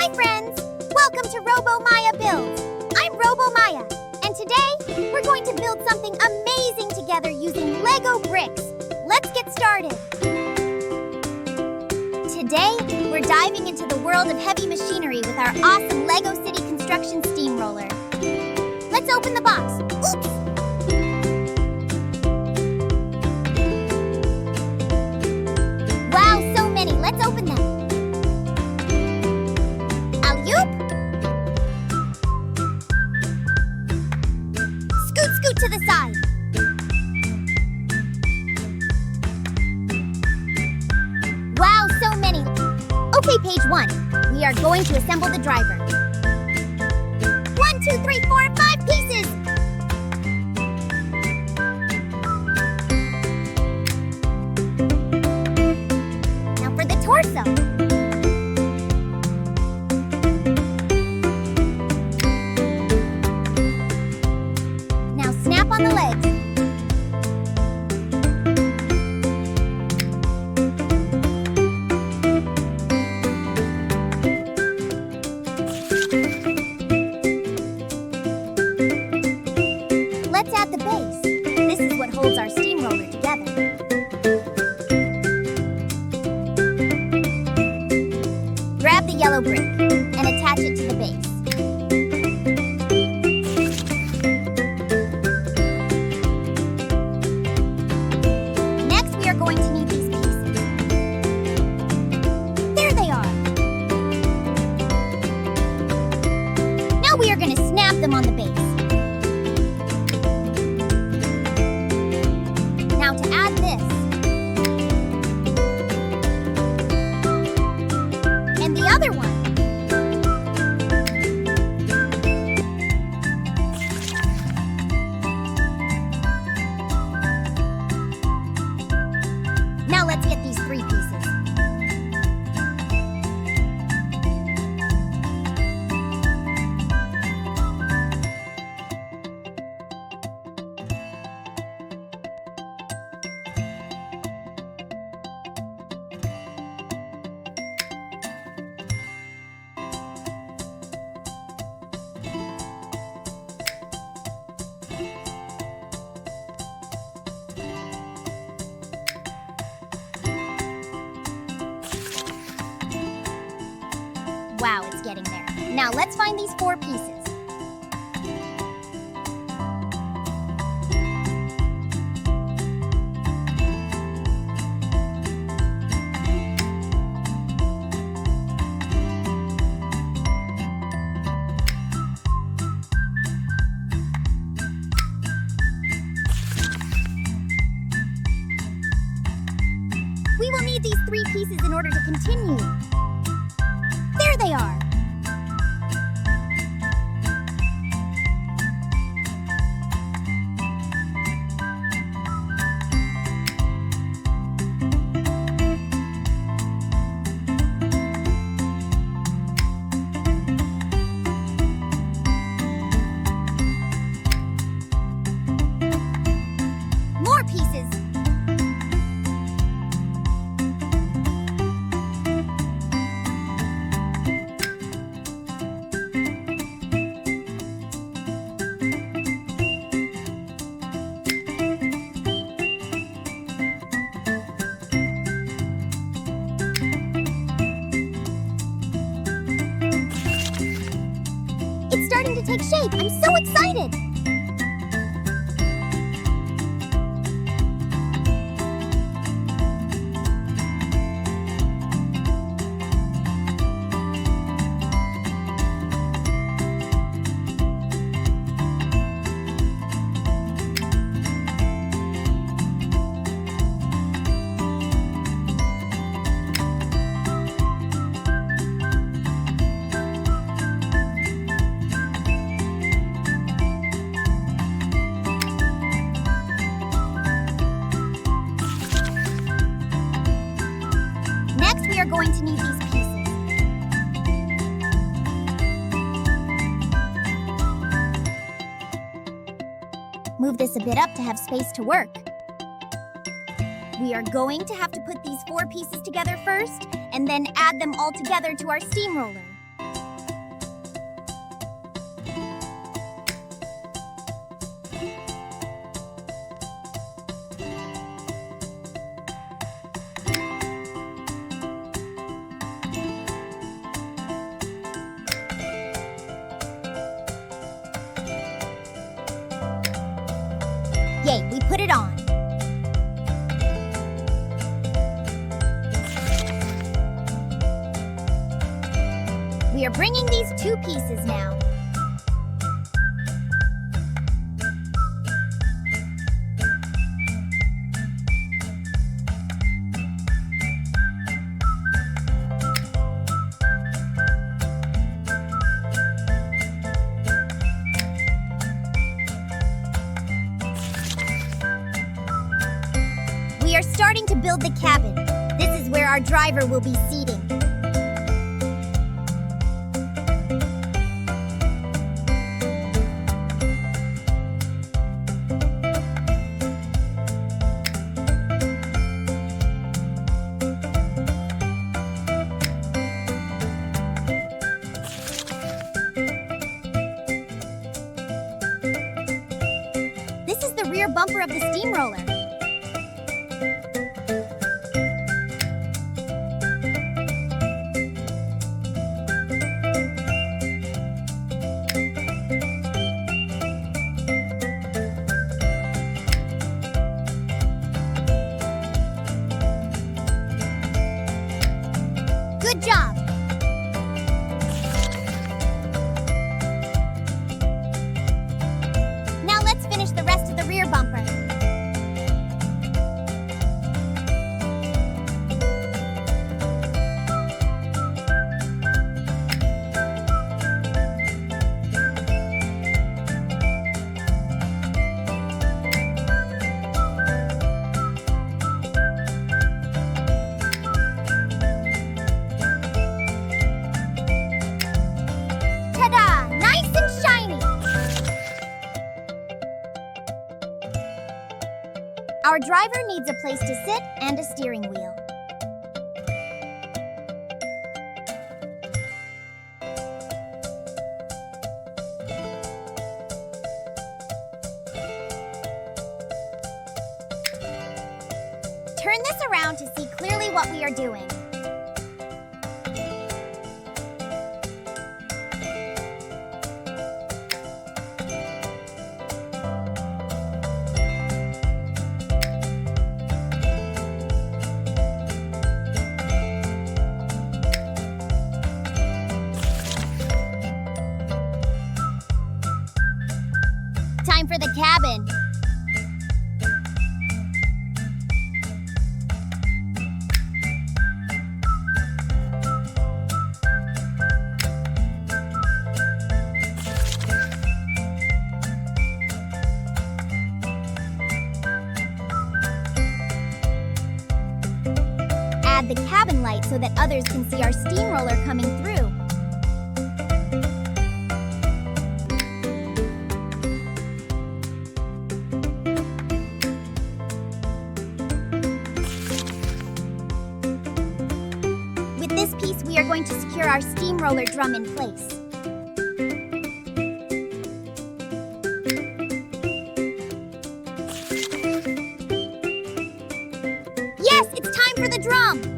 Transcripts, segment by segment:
Hi friends! Welcome to RoboMaya Builds. I'm RoboMaya, and today we're going to build something amazing together using Lego bricks. Let's get started. Today, we're diving into the world of heavy machinery with our awesome Lego City Construction Steamroller. Let's open the box. Oops! Wow, so many. Let's open them. Alley-oop! Scoot, scoot to the side. Wow, so many. Okay, page 1. We are going to assemble the driver. 1, 2, 3, 4, 5 pieces. Now for the torso. Now snap on the legs. Let's add the base. This is what holds our steamroller together. Grab the yellow brick and attach it to the base. Next, we are going to need these pieces. There they are. Now we are going to snap them on the base. Now to add this. And the other one. Now let's get these 3 pieces. Wow, it's getting there. Now let's find these 4 pieces. We will need these 3 pieces in order to continue. There they are. More pieces. It's starting to take shape. I'm so excited! Next, we are going to need these pieces. Move this a bit up to have space to work. We are going to have to put these 4 pieces together first, and then add them all together to our steamroller. We are bringing these two pieces now. We are starting to build the cabin. This is where our driver will be seating. This is the rear bumper of the steamroller. Good job! Now let's finish the rest of the rear bumper. Ta-da! Nice and shiny! Our driver needs a place to sit and a steering wheel. Turn this around to see clearly what we are doing. Time for the cabin. Add the cabin light so that others can see our steamroller coming through. With this piece, we are going to secure our steamroller drum in place. Yes, it's time for the drum!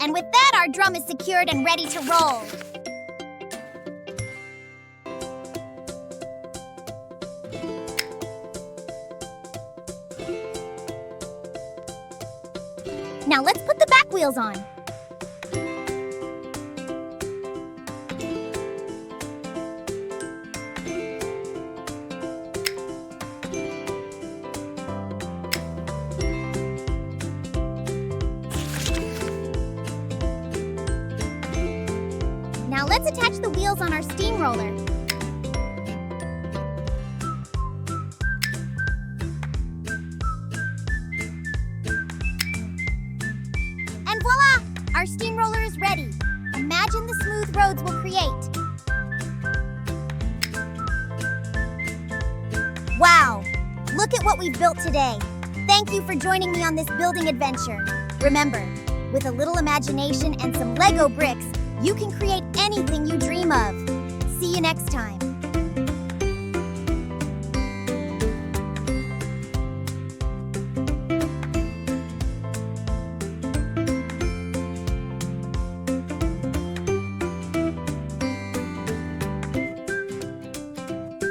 And with that, our drum is secured and ready to roll. Now let's put the back wheels on. Now let's attach the wheels wheels on our steamroller. And voila! Our steamroller is ready. Imagine the smooth roads we'll create. Wow! Look at what we've built today. Thank you for joining me on this building adventure. Remember, with a little imagination and some Lego bricks, you can create anything you dream of. See you next time.